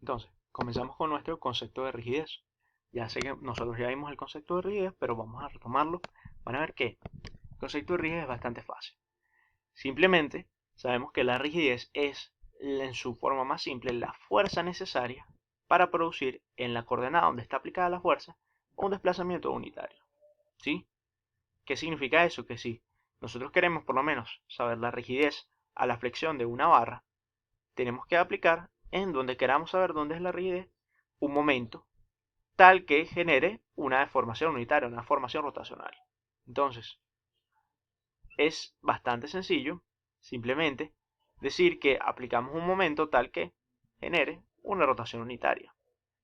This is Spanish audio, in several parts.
Entonces, comenzamos con nuestro concepto de rigidez. Ya sé que nosotros ya vimos el concepto de rigidez, pero vamos a retomarlo para ver que el concepto de rigidez es bastante fácil. Simplemente sabemos que la rigidez es, en su forma más simple, la fuerza necesaria para producir en la coordenada donde está aplicada la fuerza un desplazamiento unitario. ¿Sí? ¿Qué significa eso? Que si nosotros queremos por lo menos saber la rigidez a la flexión de una barra, tenemos que aplicar en donde queramos saber dónde es la rigidez un momento tal que genere una deformación unitaria, una formación rotacional. Entonces, es bastante sencillo simplemente decir que aplicamos un momento tal que genere una rotación unitaria.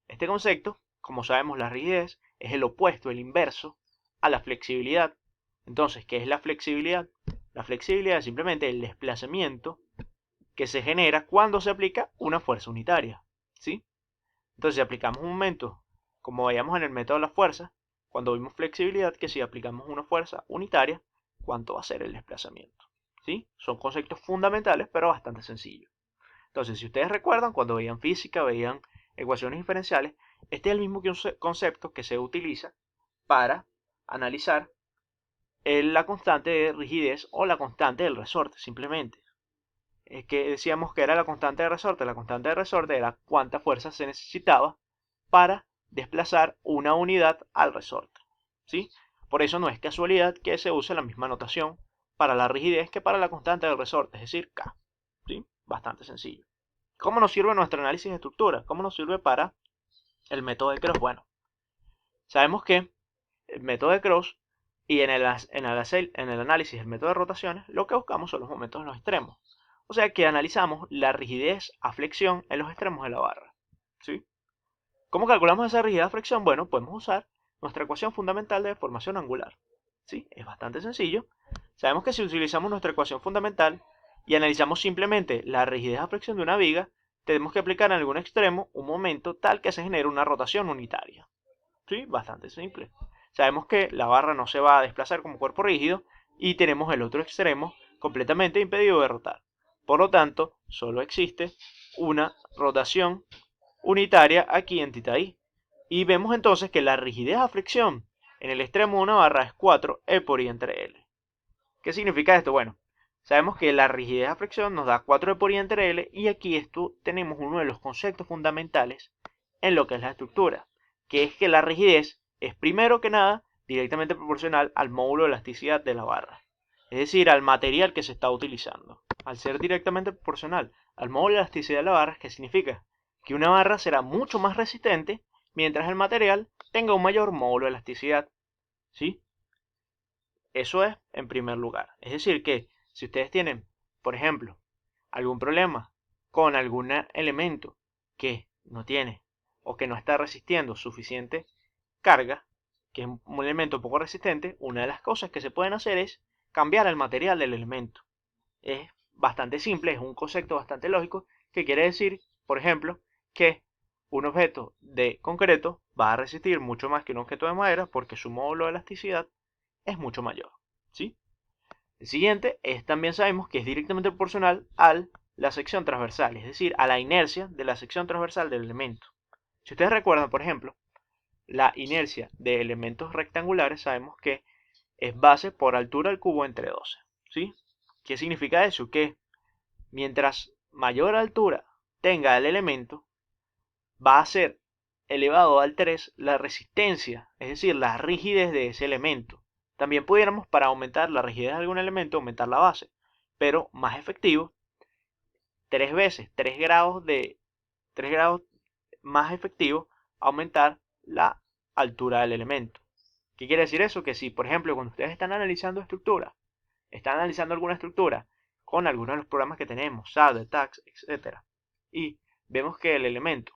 Este concepto, como sabemos, la rigidez es el opuesto, el inverso a la flexibilidad. Entonces, ¿qué es la flexibilidad? La flexibilidad es simplemente el desplazamiento que se genera cuando se aplica una fuerza unitaria. ¿Sí? Entonces, si aplicamos un momento, como veíamos en el método de la fuerza, cuando vimos flexibilidad, que si aplicamos una fuerza unitaria, ¿cuánto va a ser el desplazamiento? ¿Sí? Son conceptos fundamentales, pero bastante sencillos. Entonces, si ustedes recuerdan, cuando veían física, veían ecuaciones diferenciales, este es el mismo concepto que se utiliza para analizar la constante de rigidez o la constante del resorte, simplemente. Es que decíamos que era la constante de resorte. La constante de resorte era cuánta fuerza se necesitaba para desplazar una unidad al resorte. ¿Sí? Por eso no es casualidad que se use la misma notación para la rigidez que para la constante del resorte, es decir, K. ¿Sí? Bastante sencillo. ¿Cómo nos sirve nuestro análisis de estructura? ¿Cómo nos sirve para el método de Cross? Bueno, sabemos que el método de Cross y en el análisis del método de rotaciones, lo que buscamos son los momentos en los extremos. O sea que analizamos la rigidez a flexión en los extremos de la barra. ¿Sí? ¿Cómo calculamos esa rigidez a flexión? Bueno, podemos usar nuestra ecuación fundamental de deformación angular. ¿Sí? Es bastante sencillo. Sabemos que si utilizamos nuestra ecuación fundamental y analizamos simplemente la rigidez a flexión de una viga, tenemos que aplicar en algún extremo un momento tal que se genere una rotación unitaria. ¿Sí? Bastante simple. Sabemos que la barra no se va a desplazar como cuerpo rígido y tenemos el otro extremo completamente impedido de rotar. Por lo tanto, solo existe una rotación unitaria aquí en θ i. Y vemos entonces que la rigidez a fricción en el extremo de una barra es 4 E por I entre L. ¿Qué significa esto? Bueno, sabemos que la rigidez a fricción nos da 4E por I entre L y aquí tenemos uno de los conceptos fundamentales en lo que es la estructura, que es que la rigidez es primero que nada directamente proporcional al módulo de elasticidad de la barra, es decir, al material que se está utilizando. Al ser directamente proporcional al módulo de elasticidad de la barra, ¿qué significa? Que una barra será mucho más resistente mientras el material tenga un mayor módulo de elasticidad. ¿Sí? Eso es en primer lugar. Es decir, que si ustedes tienen, por ejemplo, algún problema con algún elemento que no tiene o que no está resistiendo suficiente carga, que es un elemento poco resistente, una de las cosas que se pueden hacer es cambiar el material del elemento. Es bastante simple, es un concepto bastante lógico que quiere decir, por ejemplo, que un objeto de concreto va a resistir mucho más que un objeto de madera porque su módulo de elasticidad es mucho mayor. ¿Sí? El siguiente es también sabemos que es directamente proporcional a la sección transversal, es decir, a la inercia de la sección transversal del elemento. Si ustedes recuerdan, por ejemplo, la inercia de elementos rectangulares, sabemos que es base por altura al cubo entre 12. ¿Sí? ¿Qué significa eso? Que mientras mayor altura tenga el elemento, va a ser elevado al 3 la resistencia, es decir, la rigidez de ese elemento. También pudiéramos, para aumentar la rigidez de algún elemento, aumentar la base, pero más efectivo, 3 veces, 3 grados más efectivo, aumentar la altura del elemento. ¿Qué quiere decir eso? Que si, por ejemplo, cuando ustedes están analizando alguna estructura con algunos de los programas que tenemos, SAD, TAX, etc., y vemos que el elemento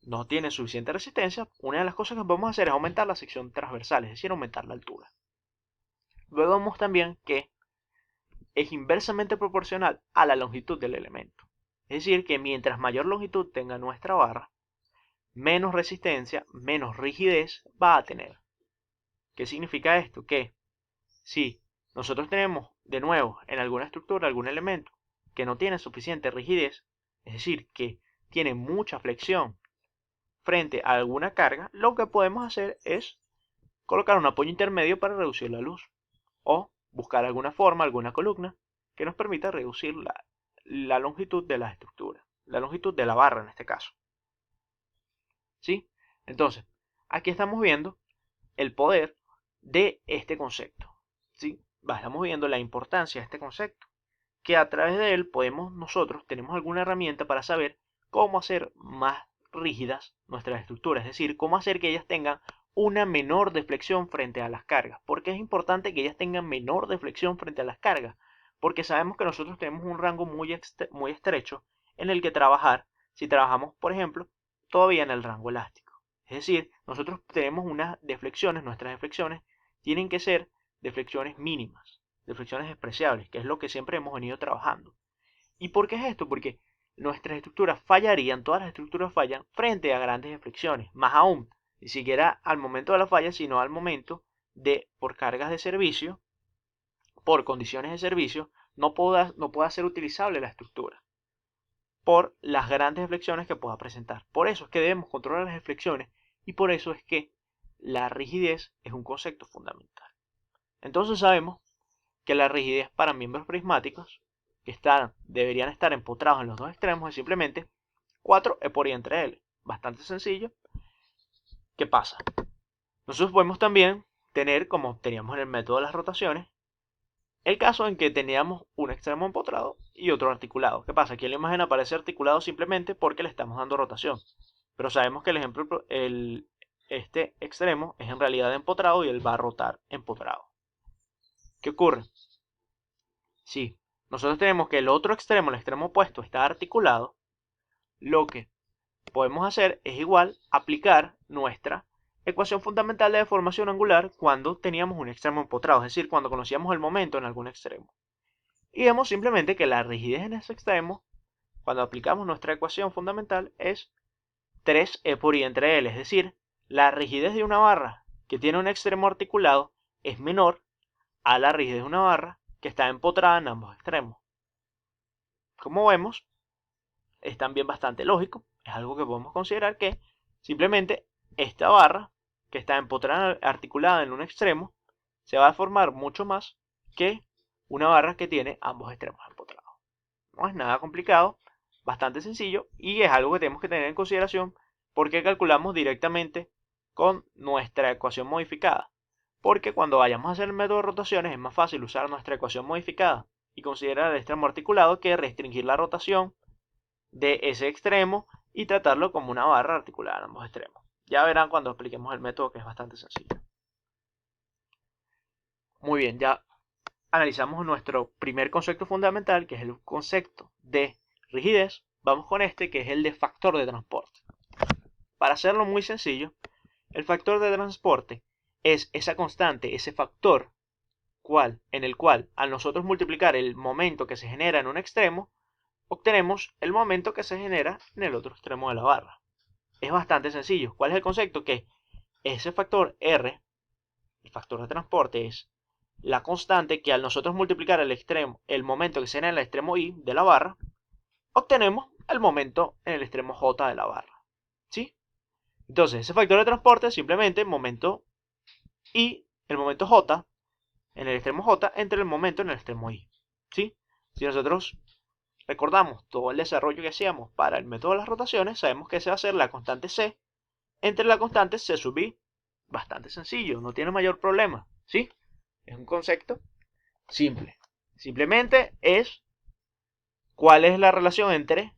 no tiene suficiente resistencia, una de las cosas que podemos hacer es aumentar la sección transversal, es decir, aumentar la altura. Luego vemos también que es inversamente proporcional a la longitud del elemento. Es decir, que mientras mayor longitud tenga nuestra barra, menos resistencia, menos rigidez va a tener. ¿Qué significa esto? Que si nosotros tenemos de nuevo en alguna estructura algún elemento que no tiene suficiente rigidez, es decir, que tiene mucha flexión frente a alguna carga, lo que podemos hacer es colocar un apoyo intermedio para reducir la luz o buscar alguna forma, alguna columna que nos permita reducir la longitud de la estructura, la longitud de la barra en este caso. ¿Sí? Entonces, aquí estamos viendo el poder de este concepto. ¿Sí? Estamos viendo la importancia de este concepto, que a través de él tenemos alguna herramienta para saber cómo hacer más rígidas nuestras estructuras, es decir, cómo hacer que ellas tengan una menor deflexión frente a las cargas. ¿Por qué es importante que ellas tengan menor deflexión frente a las cargas? Porque sabemos que nosotros tenemos un rango muy estrecho en el que trabajar si trabajamos, por ejemplo, todavía en el rango elástico. Es decir, nosotros tenemos unas deflexiones, nuestras deflexiones tienen que ser deflexiones mínimas, deflexiones despreciables, que es lo que siempre hemos venido trabajando. ¿Y por qué es esto? Porque nuestras estructuras fallarían, todas las estructuras fallan frente a grandes deflexiones, más aún, ni siquiera al momento de la falla, sino al momento de, por cargas de servicio, por condiciones de servicio, no pueda ser utilizable la estructura por las grandes deflexiones que pueda presentar. Por eso es que debemos controlar las deflexiones y por eso es que la rigidez es un concepto fundamental. Entonces sabemos que la rigidez para miembros prismáticos que deberían estar empotrados en los dos extremos es simplemente 4 E por I entre L. Bastante sencillo. ¿Qué pasa? Nosotros podemos también tener, como teníamos en el método de las rotaciones, el caso en que teníamos un extremo empotrado y otro articulado. ¿Qué pasa? Aquí en la imagen aparece articulado simplemente porque le estamos dando rotación. Pero sabemos que este extremo es en realidad empotrado y él va a rotar empotrado. ¿Qué ocurre? Si nosotros tenemos que el otro extremo, el extremo opuesto, está articulado, lo que podemos hacer es igual aplicar nuestra ecuación fundamental de deformación angular cuando teníamos un extremo empotrado, es decir, cuando conocíamos el momento en algún extremo. Y vemos simplemente que la rigidez en ese extremo, cuando aplicamos nuestra ecuación fundamental, es 3E por I entre L, es decir, la rigidez de una barra que tiene un extremo articulado es menor a la rigidez de una barra que está empotrada en ambos extremos. Como vemos, es también bastante lógico, es algo que podemos considerar que simplemente esta barra que está empotrada, articulada en un extremo, se va a formar mucho más que una barra que tiene ambos extremos empotrados. No es nada complicado, bastante sencillo y es algo que tenemos que tener en consideración porque calculamos directamente con nuestra ecuación modificada. Porque cuando vayamos a hacer el método de rotaciones es más fácil usar nuestra ecuación modificada y considerar el extremo articulado que restringir la rotación de ese extremo y tratarlo como una barra articulada en ambos extremos. Ya verán cuando expliquemos el método que es bastante sencillo. Muy bien, ya analizamos nuestro primer concepto fundamental, que es el concepto de rigidez. Vamos con este, que es el de factor de transporte. Para hacerlo muy sencillo, el factor de transporte es esa constante, ese factor en el cual al nosotros multiplicar el momento que se genera en un extremo, obtenemos el momento que se genera en el otro extremo de la barra. Es bastante sencillo. ¿Cuál es el concepto? Que ese factor R, el factor de transporte, es la constante que al nosotros multiplicar el momento que se genera en el extremo I de la barra, obtenemos el momento en el extremo J de la barra. ¿Sí? Entonces, ese factor de transporte es simplemente el momento I, el momento J, en el extremo J, entre el momento en el extremo I. ¿Sí? Si nosotros recordamos todo el desarrollo que hacíamos para el método de las rotaciones, sabemos que ese va a ser la constante C entre la constante C sub I. Bastante sencillo, no tiene mayor problema. ¿Sí? Es un concepto simple. Simplemente es cuál es la relación entre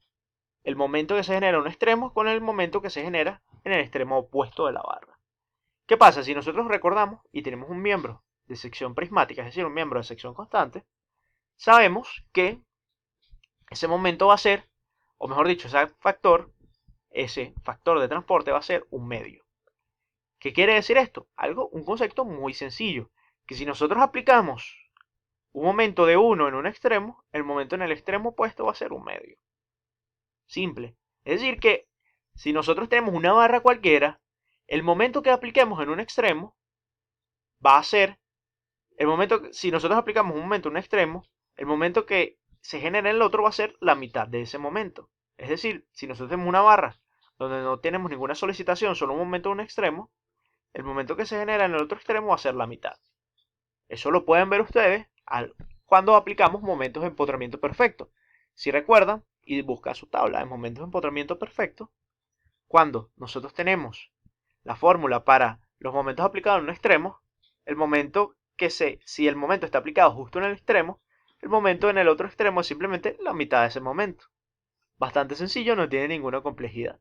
el momento que se genera en un extremo con el momento que se genera en el extremo opuesto de la barra. ¿Qué pasa? Si nosotros recordamos y tenemos un miembro de sección prismática, es decir, un miembro de sección constante, sabemos que ese momento va a ser, o mejor dicho, ese factor de transporte va a ser un medio. ¿Qué quiere decir esto? Un concepto muy sencillo, que si nosotros aplicamos un momento de 1 en un extremo, el momento en el extremo opuesto va a ser un medio. Simple. Es decir que si nosotros tenemos una barra cualquiera, el momento que apliquemos en un extremo va a ser si nosotros aplicamos un momento en un extremo, el momento que se genera en el otro va a ser la mitad de ese momento. Es decir, si nosotros tenemos una barra donde no tenemos ninguna solicitación, solo un momento en un extremo, el momento que se genera en el otro extremo va a ser la mitad. Eso lo pueden ver ustedes cuando aplicamos momentos de empotramiento perfecto. Si recuerdan y buscan su tabla de momentos de empotramiento perfecto, cuando nosotros tenemos la fórmula para los momentos aplicados en un extremo, si el momento está aplicado justo en el extremo, el momento en el otro extremo es simplemente la mitad de ese momento. Bastante sencillo, no tiene ninguna complejidad.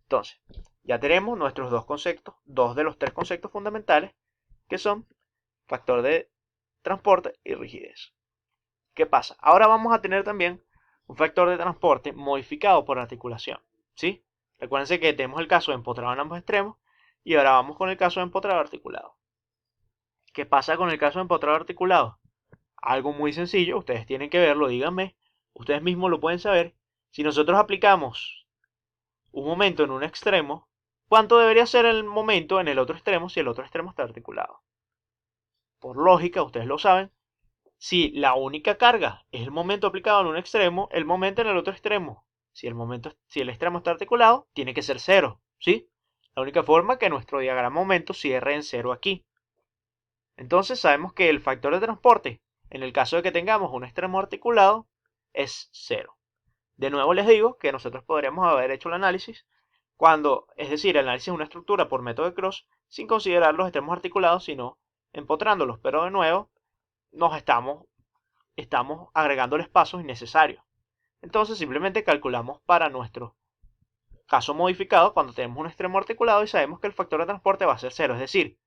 Entonces, ya tenemos nuestros dos conceptos, dos de los tres conceptos fundamentales, que son factor de transporte y rigidez. ¿Qué pasa? Ahora vamos a tener también un factor de transporte modificado por articulación, ¿sí? Recuérdense que tenemos el caso de empotrado en ambos extremos y ahora vamos con el caso de empotrado articulado. ¿Qué pasa con el caso de empotrado articulado? Algo muy sencillo, ustedes tienen que verlo, díganme, ustedes mismos lo pueden saber. Si nosotros aplicamos un momento en un extremo, ¿cuánto debería ser el momento en el otro extremo si el otro extremo está articulado? Por lógica, ustedes lo saben, si la única carga es el momento aplicado en un extremo, el momento en el otro extremo, si el extremo está articulado, tiene que ser cero, ¿sí? La única forma que nuestro diagrama momento cierre en cero aquí. Entonces sabemos que el factor de transporte, en el caso de que tengamos un extremo articulado, es cero. De nuevo les digo que nosotros podríamos haber hecho el análisis es decir, el análisis de una estructura por método de Cross, sin considerar los extremos articulados, sino empotrándolos. Pero de nuevo, estamos agregándoles pasos innecesarios. Entonces simplemente calculamos para nuestro caso modificado cuando tenemos un extremo articulado y sabemos que el factor de transporte va a ser cero. Es decir,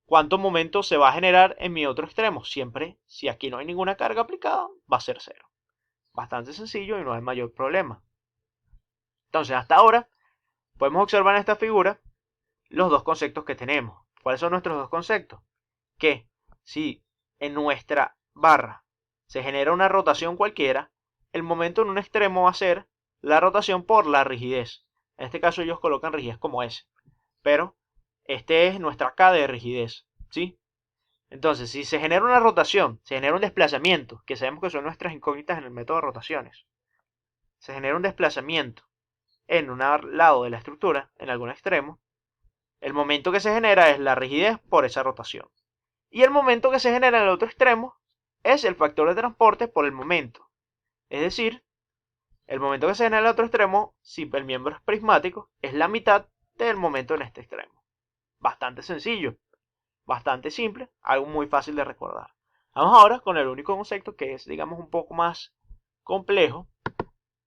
¿cuánto momento se va a generar en mi otro extremo? Siempre, si aquí no hay ninguna carga aplicada, va a ser cero. Bastante sencillo y no hay mayor problema. Entonces, hasta ahora, podemos observar en esta figura los dos conceptos que tenemos. ¿Cuáles son nuestros dos conceptos? Que si en nuestra barra se genera una rotación cualquiera, el momento en un extremo va a ser la rotación por la rigidez. En este caso ellos colocan rigidez como S. Pero este es nuestra K de rigidez, ¿sí? Entonces, si se genera una rotación, se genera un desplazamiento, que sabemos que son nuestras incógnitas en el método de rotaciones, se genera un desplazamiento en un lado de la estructura, en algún extremo, el momento que se genera es la rigidez por esa rotación. Y el momento que se genera en el otro extremo es el factor de transporte por el momento. Es decir, el momento que se genera en el otro extremo, si el miembro es prismático, es la mitad del momento en este extremo. Bastante sencillo, bastante simple, algo muy fácil de recordar. Vamos ahora con el único concepto que es, digamos, un poco más complejo,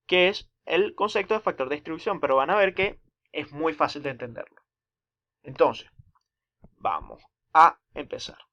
que es el concepto de factor de distribución, pero van a ver que es muy fácil de entenderlo. Entonces, vamos a empezar.